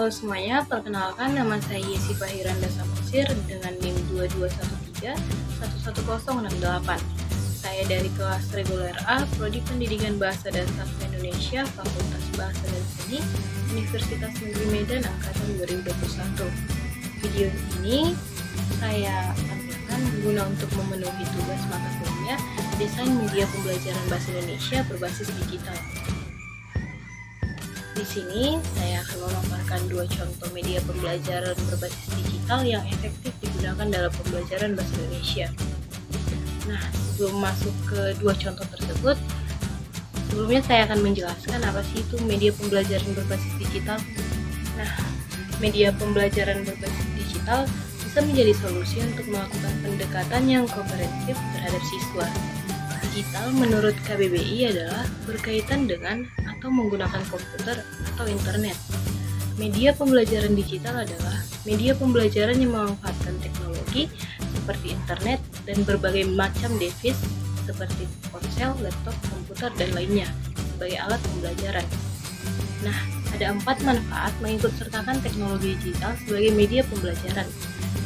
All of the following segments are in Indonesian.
Halo semuanya, perkenalkan nama saya Yesi Fahiranda Samosir dengan NIM 2213111068. Saya dari kelas reguler A, Prodi Pendidikan Bahasa dan Sastra Indonesia, Fakultas Bahasa dan Seni, Universitas Negeri Medan, Angkatan 2021. Video ini saya tampilkan guna untuk memenuhi tugas mata kuliah Desain Media Pembelajaran Bahasa Indonesia berbasis digital. Di sini saya akan memaparkan dua contoh media pembelajaran berbasis digital yang efektif digunakan dalam pembelajaran bahasa Indonesia. Nah, sebelum masuk ke dua contoh tersebut, sebelumnya saya akan menjelaskan apa sih itu media pembelajaran berbasis digital. Nah, media pembelajaran berbasis digital bisa menjadi solusi untuk melakukan pendekatan yang komprehensif terhadap siswa. Digital menurut KBBI adalah berkaitan dengan atau menggunakan komputer atau internet. Media pembelajaran digital adalah media pembelajaran yang memanfaatkan teknologi seperti internet dan berbagai macam device seperti ponsel, laptop, komputer, dan lainnya sebagai alat pembelajaran. Nah, ada 4 manfaat mengikut sertakan teknologi digital sebagai media pembelajaran,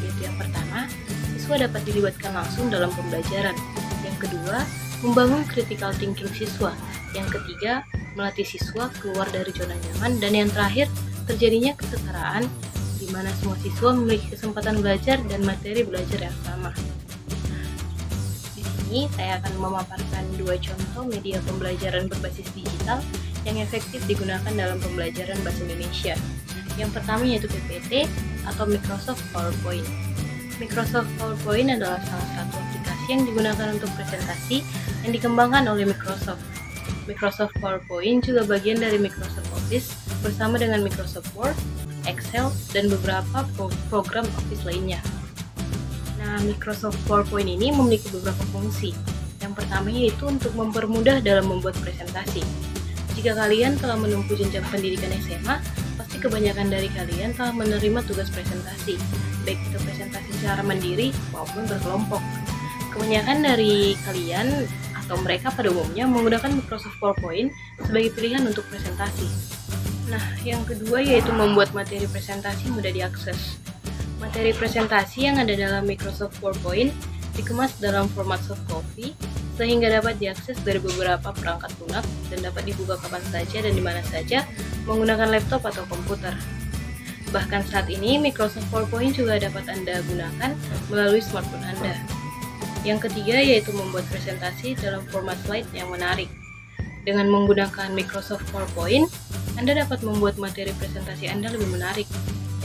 yaitu yang pertama, siswa dapat dilibatkan langsung dalam pembelajaran. Yang kedua, membangun critical thinking siswa. Yang ketiga, melatih siswa keluar dari zona nyaman. Dan yang terakhir, terjadinya kesetaraan di mana semua siswa memiliki kesempatan belajar dan materi belajar yang sama. Di sini saya akan memaparkan dua contoh media pembelajaran berbasis digital yang efektif digunakan dalam pembelajaran bahasa Indonesia. Yang pertama yaitu PPT atau Microsoft PowerPoint. Microsoft PowerPoint adalah salah satu aplikasi yang digunakan untuk presentasi yang dikembangkan oleh Microsoft. Microsoft PowerPoint juga bagian dari Microsoft Office bersama dengan Microsoft Word, Excel, dan beberapa program Office lainnya. Nah, Microsoft PowerPoint ini memiliki beberapa fungsi. Yang pertama yaitu untuk mempermudah dalam membuat presentasi. Jika kalian telah menempuh jenjang pendidikan SMA, pasti kebanyakan dari kalian telah menerima tugas presentasi, baik itu presentasi secara mandiri maupun berkelompok. Kebanyakan dari kalian atau mereka pada umumnya menggunakan Microsoft PowerPoint sebagai pilihan untuk presentasi. Nah, yang kedua yaitu membuat materi presentasi mudah diakses. Materi presentasi yang ada dalam Microsoft PowerPoint dikemas dalam format soft copy sehingga dapat diakses dari beberapa perangkat lunak dan dapat dibuka kapan saja dan di mana saja menggunakan laptop atau komputer. Bahkan saat ini Microsoft PowerPoint juga dapat Anda gunakan melalui smartphone Anda. Yang ketiga yaitu membuat presentasi dalam format slide yang menarik. Dengan menggunakan Microsoft PowerPoint, Anda dapat membuat materi presentasi Anda lebih menarik,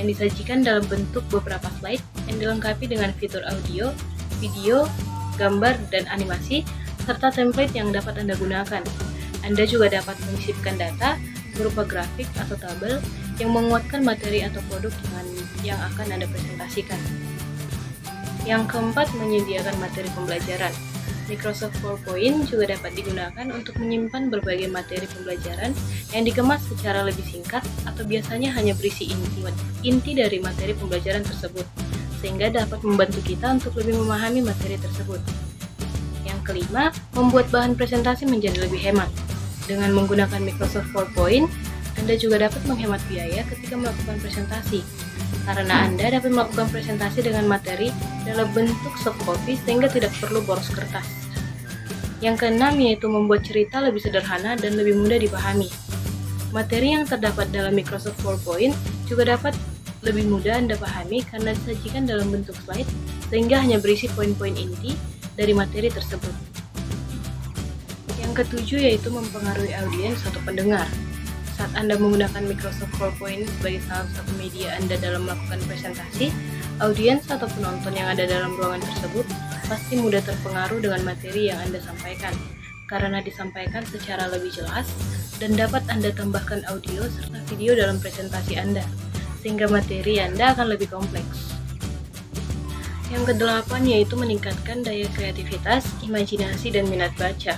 yang disajikan dalam bentuk beberapa slide yang dilengkapi dengan fitur audio, video, gambar, dan animasi, serta template yang dapat Anda gunakan. Anda juga dapat menyisipkan data berupa grafik atau tabel yang menguatkan materi atau produk yang akan Anda presentasikan. Yang keempat, menyediakan materi pembelajaran. Microsoft PowerPoint juga dapat digunakan untuk menyimpan berbagai materi pembelajaran yang dikemas secara lebih singkat atau biasanya hanya berisi inti dari materi pembelajaran tersebut, sehingga dapat membantu kita untuk lebih memahami materi tersebut. Yang kelima, membuat bahan presentasi menjadi lebih hemat. Dengan menggunakan Microsoft PowerPoint, Anda juga dapat menghemat biaya ketika melakukan presentasi, karena Anda dapat melakukan presentasi dengan materi dalam bentuk soft copy sehingga tidak perlu boros kertas. Yang keenam yaitu membuat cerita lebih sederhana dan lebih mudah dipahami. Materi yang terdapat dalam Microsoft PowerPoint juga dapat lebih mudah Anda pahami karena disajikan dalam bentuk slide sehingga hanya berisi poin-poin inti dari materi tersebut. Yang ketujuh yaitu mempengaruhi audiens atau pendengar. Saat Anda menggunakan Microsoft PowerPoint sebagai salah satu media Anda dalam melakukan presentasi, audiens atau penonton yang ada dalam ruangan tersebut pasti mudah terpengaruh dengan materi yang Anda sampaikan, karena disampaikan secara lebih jelas dan dapat Anda tambahkan audio serta video dalam presentasi Anda, sehingga materi Anda akan lebih kompleks. Yang kedelapan yaitu meningkatkan daya kreativitas, imajinasi, dan minat baca.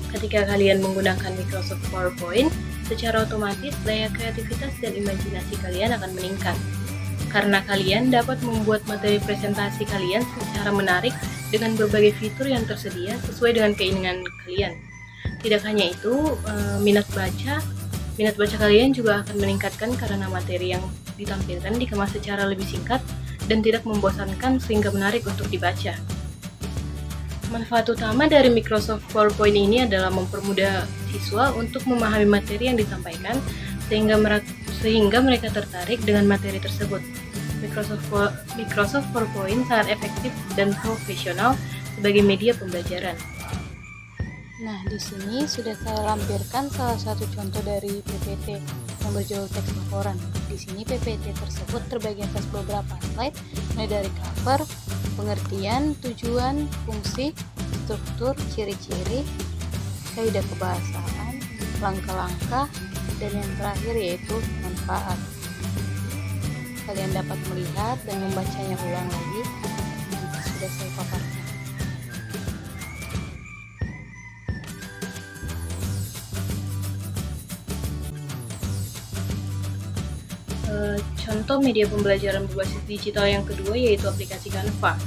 Ketika kalian menggunakan Microsoft PowerPoint, secara otomatis daya kreativitas dan imajinasi kalian akan meningkat. Karena kalian dapat membuat materi presentasi kalian secara menarik dengan berbagai fitur yang tersedia sesuai dengan keinginan kalian. Tidak hanya itu, minat baca Minat baca kalian juga akan meningkatkan karena materi yang ditampilkan dikemas secara lebih singkat dan tidak membosankan sehingga menarik untuk dibaca. Manfaat utama dari Microsoft PowerPoint ini adalah mempermudah siswa untuk memahami materi yang disampaikan sehingga mereka tertarik dengan materi tersebut. Microsoft PowerPoint sangat efektif dan profesional sebagai media pembelajaran. Nah, di sini sudah saya lampirkan salah satu contoh dari PPT yang berjudul teks laporan. Di sini PPT tersebut terbagi atas beberapa slide, mulai dari cover, pengertian, tujuan, fungsi, struktur, ciri-ciri, kaidah kebahasaan, langkah-langkah, dan yang terakhir yaitu manfaat. Kalian dapat melihat dan membacanya ulang lagi yang sudah saya paparkan. Contoh media pembelajaran berbasis digital yang kedua yaitu aplikasi Canva.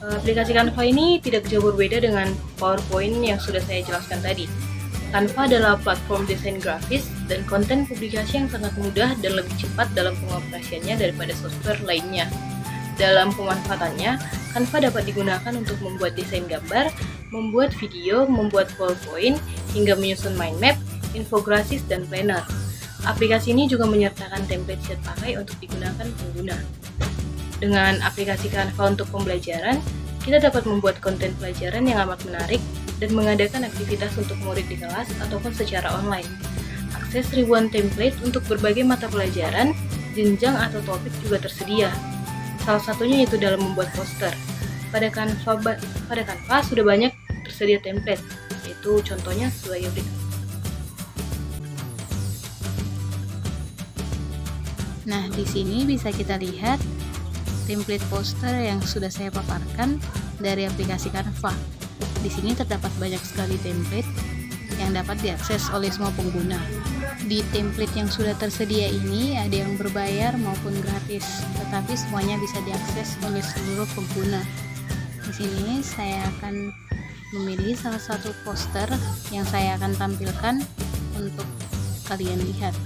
Aplikasi Canva ini tidak jauh berbeda dengan PowerPoint yang sudah saya jelaskan tadi. Canva adalah platform desain grafis dan konten publikasi yang sangat mudah dan lebih cepat dalam pengoperasiannya daripada software lainnya. Dalam pemanfaatannya, Canva dapat digunakan untuk membuat desain gambar, membuat video, membuat PowerPoint, hingga menyusun mind map, infografis, dan planner. Aplikasi ini juga menyertakan template siap pakai untuk digunakan pengguna. Dengan aplikasi Canva untuk pembelajaran, kita dapat membuat konten pelajaran yang amat menarik dan mengadakan aktivitas untuk murid di kelas ataupun secara online. Akses ribuan template untuk berbagai mata pelajaran, jenjang atau topik juga tersedia. Salah satunya yaitu dalam membuat poster. Pada Canva sudah banyak tersedia template, yaitu contohnya sebagai berikut. Nah, di sini bisa kita lihat template poster yang sudah saya paparkan dari aplikasi Canva. Di sini terdapat banyak sekali template yang dapat diakses oleh semua pengguna. Di template yang sudah tersedia ini ada yang berbayar maupun gratis, tetapi semuanya bisa diakses oleh seluruh pengguna. Di sini saya akan memilih salah satu poster yang saya akan tampilkan untuk kalian lihat.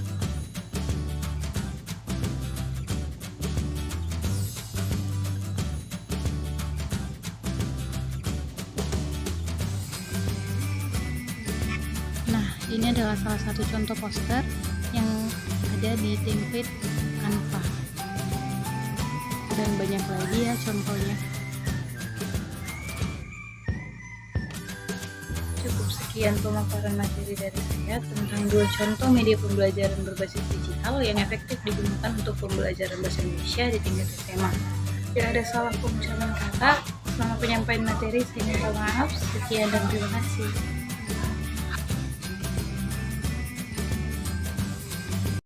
Ini adalah salah satu contoh poster yang ada di template Canva, dan banyak lagi ya contohnya. Cukup sekian pemaparan materi dari saya tentang 2 contoh media pembelajaran berbasis digital yang efektif digunakan untuk pembelajaran bahasa Indonesia di tingkat SMA. Jika ada salah pengucapan kata selama penyampaian materi, saya minta maaf. Sekian dan terima kasih.